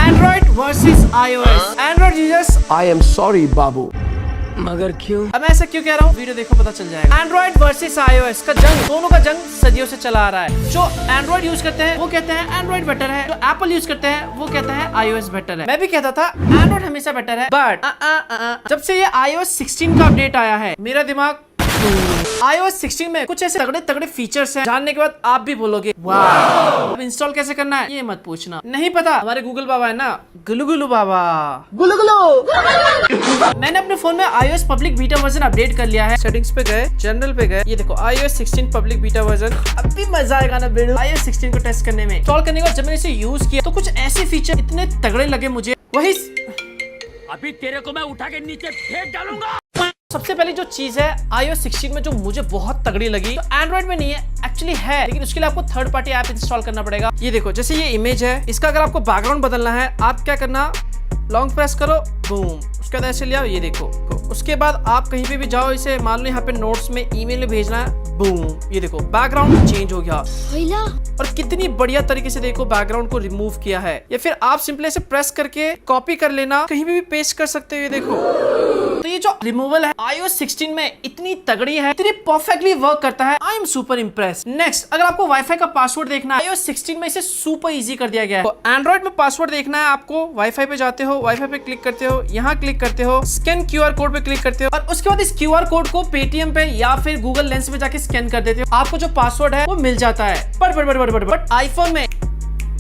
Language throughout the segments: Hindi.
Android versus iOS। Android users, I am sorry, बाबू। मगर क्यों? अब मैं ऐसा क्यों कह रहा हूँ, वीडियो देखो पता चल जाएगा। एंड्रॉइड वर्सेस iOS का जंग, दोनों का जंग सदियों से चला आ रहा है। जो एंड्रॉइड यूज करते हैं वो कहते हैं एंड्रॉइड बेटर है, जो एप्पल यूज करते हैं वो कहते हैं iOS बेटर है। मैं भी कहता था एंड्रॉइड हमेशा बेटर है, बट जब से ये iOS 16 का अपडेट आया है, मेरा दिमाग iOS 16 में कुछ ऐसे तगड़े तगड़े फीचर्स हैं, जानने के बाद आप भी बोलोगे वाह। अब इंस्टॉल कैसे करना है ये मत पूछना, नहीं पता। हमारे गूगल बाबा है ना, गुलू गुलू बाबा, गुलू गुलू। मैंने अपने फोन में iOS public beta version update कर लिया है। सेटिंग्स पे गए, जनरल पे गए, ये देखो iOS 16 पब्लिक बीटा वर्जन। अब भी मजा आएगा ना बेड़ू iOS 16 को टेस्ट करने में। इंस्टॉल करने के बाद जब मैंने इसे यूज किया तो कुछ ऐसे फीचर इतने तगड़े लगे मुझे, वही अभी तेरे को मैं उठा के नीचे फेंक डालूंगा। सबसे पहली जो चीज है iOS 16 में जो मुझे बहुत तगड़ी लगी, तो एंड्रॉइड में नहीं है, एक्चुअली है, लेकिन उसके लिए आपको थर्ड पार्टी ऐप इंस्टॉल करना पड़ेगा। ये देखो, जैसे ये इमेज है, इसका अगर आपको बैकग्राउंड बदलना है, आप क्या करना, लॉन्ग प्रेस करो, बूम, उसके बाद ऐसे ले आओ, ये देखो। उसके बाद आप कहीं पे भी जाओ, इसे मान लो यहाँ पे नोट्स में, ईमेल में भेजना है, बूम, ये देखो बैकग्राउंड चेंज हो गया। और कितनी बढ़िया तरीके से देखो बैकग्राउंड को रिमूव किया है। या फिर आप सिंपली ऐसे प्रेस करके कॉपी कर लेना, कहीं भी पेस्ट कर सकते हो, ये देखो। तो ये जो रिमूवल है iOS 16 में इतनी तगड़ी है, इतनी परफेक्टली वर्क करता है। I am super impressed. Next, अगर आपको वाईफाई का पासवर्ड देखना है, iOS 16 में इसे सुपर इजी कर दिया गया है। तो एंड्रॉइड में पासवर्ड देखना है आपको, वाईफाई पे जाते हो, वाईफाई पे क्लिक करते हो, यहाँ क्लिक करते हो, स्कैन QR कोड पे क्लिक करते हो, और उसके बाद इस QR कोड को पेटीएम पे या फिर गूगल लेंस पे जाके स्कैन कर देते हो, आपको जो पासवर्ड है वो मिल जाता है। बट आईफोन में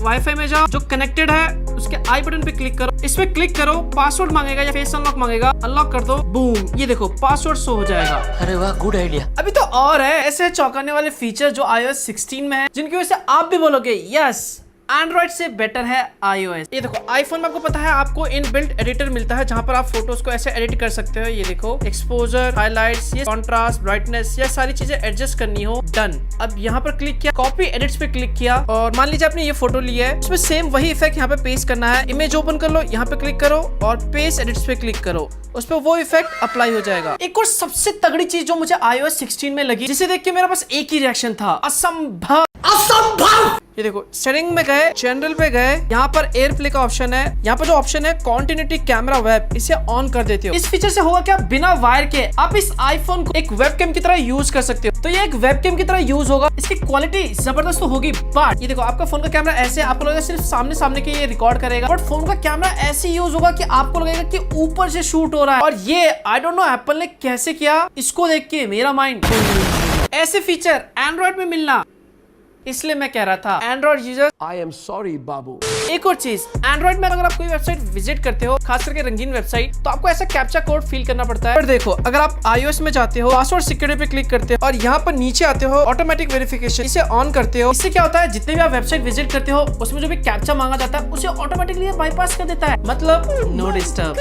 वाईफाई में जाओ, जो कनेक्टेड है उसके आई बटन पे क्लिक करो, इस पे क्लिक करो, पासवर्ड मांगेगा या फेस अनलॉक मांगेगा, अनलॉक कर दो, बूम, ये देखो पासवर्ड शो हो जाएगा। अरे वाह, गुड आइडिया। अभी तो और है ऐसे चौंकाने वाले फीचर जो iOS 16 में है, जिनकी वजह से आप भी बोलोगे यस एंड्रॉइड से बेटर है iOS। ये देखो, आईफोन में आपको पता है आपको इनबिल्ट एडिटर मिलता है, जहां पर आप फोटोज को ऐसे एडिट कर सकते हो। ये देखो, एक्सपोजर, हाइलाइट्स, ये कंट्रास्ट, ब्राइटनेस, ये सारी चीजें एडजस्ट करनी हो, डन। अब यहाँ पर क्लिक किया, कॉपी एडिट्स पे क्लिक किया, और मान लीजिए आपने ये फोटो लिया है, उसमें सेम वही इफेक्ट यहाँ पे पेस्ट करना है। इमेज ओपन कर लो, यहाँ पे क्लिक करो और पेस्ट एडिट्स पे क्लिक करो, उस पर वो इफेक्ट अप्लाई हो जाएगा। एक और सबसे तगड़ी चीज जो मुझे iOS 16 में लगी, जिसे देख के मेरा बस एक ही रिएक्शन था, असंभव। ये देखो, सेटिंग में गए, जनरल पे गए, यहाँ पर एयर प्ले का ऑप्शन है, यहाँ पर जो ऑप्शन है कॉन्टिन्यूटी कैमरा वेब, इसे ऑन कर देते हो। इस फीचर से होगा क्या, बिना वायर के आप इस आईफोन को एक वेबकैम की तरह यूज कर सकते हो। तो ये एक वेबकैम की तरह यूज होगा, इसकी क्वालिटी जबरदस्त तो होगी, बट ये देखो आपका फोन का कैमरा ऐसे, आपको लगेगा सिर्फ सामने सामने के ये रिकॉर्ड करेगा, बट फोन का कैमरा ऐसे यूज होगा कि आपको लगेगा कि ऊपर से शूट हो रहा है। और ये आई डोंट नो एप्पल ने कैसे किया, इसको देख के मेरा माइंड, ऐसे फीचर एंड्रॉइड में मिलना, इसलिए मैं कह रहा था Android user I am sorry, बाबू। एक और चीज, एंड्रॉइड में अगर आप कोई वेबसाइट विजिट करते हो, खास करके रंगीन वेबसाइट, तो आपको ऐसा कैप्चा कोड फिल करना पड़ता है। पर देखो, अगर आप iOS में जाते हो, पासवर्ड सिक्योरिटी पे क्लिक करते हो और यहाँ पर नीचे आते हो, ऑटोमेटिक वेरिफिकेशन, इसे ऑन करते हो, इससे क्या होता है, जितने भी आप वेबसाइट विजिट करते हो उसमें जो भी कैप्चा मांगा जाता है उसे ऑटोमेटिकली बाईपास कर देता है, मतलब नो डिस्टर्ब।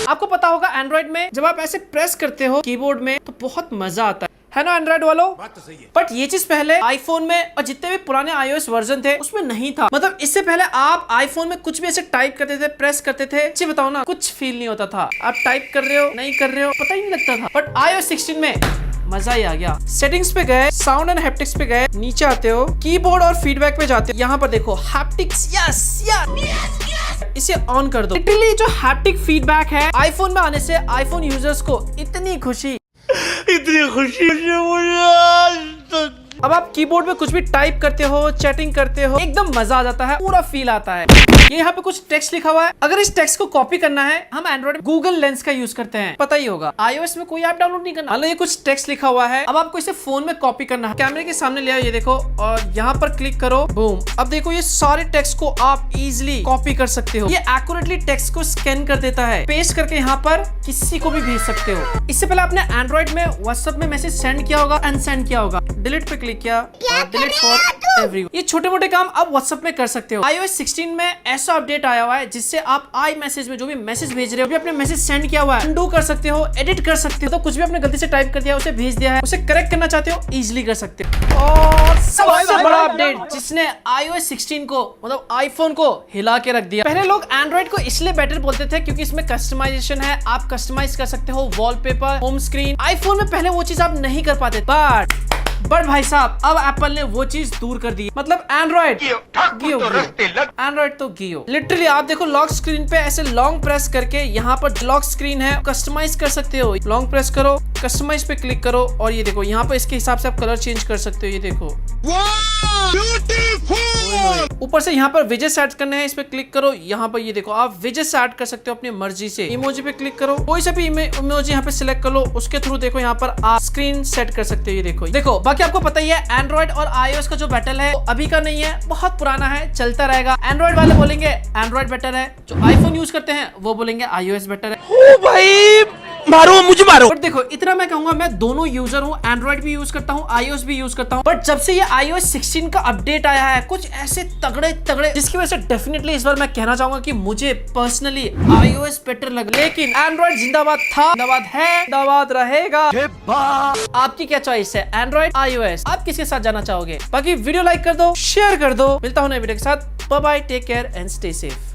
आपको पता होगा एंड्रॉइड में जब आप ऐसे प्रेस करते हो कीबोर्ड में तो बहुत मजा आता है ना एंड्रॉइड वालों? बात तो सही है। बट ये चीज पहले आईफोन में और जितने भी पुराने iOS वर्जन थे उसमें नहीं था। मतलब इससे पहले आप आईफोन में कुछ भी ऐसे टाइप करते थे, प्रेस करते थे, अच्छी बताओ ना, कुछ फील नहीं होता था। आप टाइप कर रहे हो, नहीं कर रहे हो, पता ही नहीं लगता था। बट iOS 16 में मजा ही आ गया। सेटिंग्स पे गए, साउंड एंड हैप्टिक्स पे गए, नीचे आते हो, कीबोर्ड और फीडबैक पे जाते हो, यहाँ पर देखो हैप्टिक्स, यस, इसे ऑन कर दो। लिटरली जो हैप्टिक फीडबैक है आईफोन में आने से आईफोन यूजर्स को इतनी खुशी मुझे। अब आप कीबोर्ड में कुछ भी टाइप करते हो, चैटिंग करते हो, एकदम मजा आ जाता है, पूरा फील आता है। ये यहाँ पे कुछ टेक्स्ट लिखा हुआ है, अगर इस टेक्स्ट को कॉपी करना है, हम एंड्रॉइड गूगल लेंस का यूज करते हैं, पता ही होगा। iOS में कोई ऐप डाउनलोड नहीं करना। हालांकि ये कुछ टेक्स्ट लिखा हुआ है, अब आपको इसे फोन में कॉपी करना है, कैमरे के सामने ले आओ, ये देखो, और यहाँ पर क्लिक करो, बूम। अब देखो ये सारे टेक्स्ट को आप इजिली कॉपी कर सकते हो। ये एक्यूरेटली टेक्स्ट को स्कैन कर देता है, पेस्ट करके यहाँ पर किसी को भी भेज सकते हो। इससे पहले आपने एंड्रॉइड में व्हाट्सएप में मैसेज सेंड किया होगा, अनसेंड किया होगा, डिलीट पे क्लिक किया, डिलीट फॉर एवरीवन। ये छोटे मोटे काम आप व्हाट्सएप में कर सकते हो। iOS 16 में ऐसा अपडेट आया हुआ है जिससे आप आई मैसेज में जो भी मैसेज भेज रहे हो, भी अपने मैसेज सेंड किया हुआ है, अनडू कर सकते हो, एडिट कर सकते हो। तो कुछ भी आपने गलती से टाइप कर दिया, उसे भेज दिया है, उसे करेक्ट करना चाहते हो, इजीली कर सकते हो। और सबसे बड़ा अपडेट जिसने iOS 16 को, मतलब आईफोन को हिला के रख दिया। पहले लोग एंड्रॉइड को इसलिए बेटर बोलते थे क्योंकि इसमें कस्टमाइजेशन है, आप कस्टमाइज कर सकते हो वॉलपेपर, होम स्क्रीन। आईफोन में पहले वो चीज आप नहीं कर पाते, बट भाई साहब साहब अब एप्पल ने वो चीज दूर कर दी, मतलब एंड्रॉइड एंड्रॉइड तो गियो। लिटरली आप देखो लॉक स्क्रीन पे ऐसे लॉन्ग प्रेस करके यहाँ पर लॉक स्क्रीन है, कस्टमाइज कर सकते हो। लॉन्ग प्रेस करो, कस्टमाइज पे क्लिक करो और ये देखो यहाँ पर इसके हिसाब से आप कलर चेंज कर सकते हो। ये देखो ऊपर से यहाँ पर विजेट सेट करने हैं, इस पे क्लिक करो। यहाँ पर ये देखो आप विजेट सेट कर सकते हो अपनी मर्जी से। इमोजी पे क्लिक करो, कोई सा भी इमोजी यहाँ पे सिलेक्ट कर लो, उसके थ्रू देखो यहाँ पर आप स्क्रीन सेट कर सकते हो। ये देखो बाकी आपको पता ही है एंड्रॉइड और iOS का जो बैटल है अभी का नहीं है, बहुत पुराना है, चलता रहेगा। एंड्रॉइड वाले बोलेंगे एंड्रॉइड बेटर है, जो आईफोन यूज करते हैं वो बोलेंगे iOS बेटर है। ओ भाई मारो मुझे मारो। बट देखो इतना मैं कहूंगा, मैं दोनों यूजर हूँ, एंड्रॉइड भी यूज करता हूँ, iOS भी यूज करता हूँ। बट जब से ये iOS 16 का अपडेट आया है, कुछ ऐसे तगड़े जिसकी वजह से डेफिनेटली इस बार मैं कहना चाहूंगा कि मुझे पर्सनली iOS बेटर लगा। लेकिन एंड्रॉइड जिंदाबाद था, जिंदाबाद है, जिंदाबाद रहेगा। आपकी क्या चॉइस है, एंड्रॉइड iOS? आप किसके साथ जाना चाहोगे? बाकी वीडियो लाइक कर दो, शेयर कर दो। मिलता हूं नए वीडियो के साथ। Bye bye, take care and stay safe.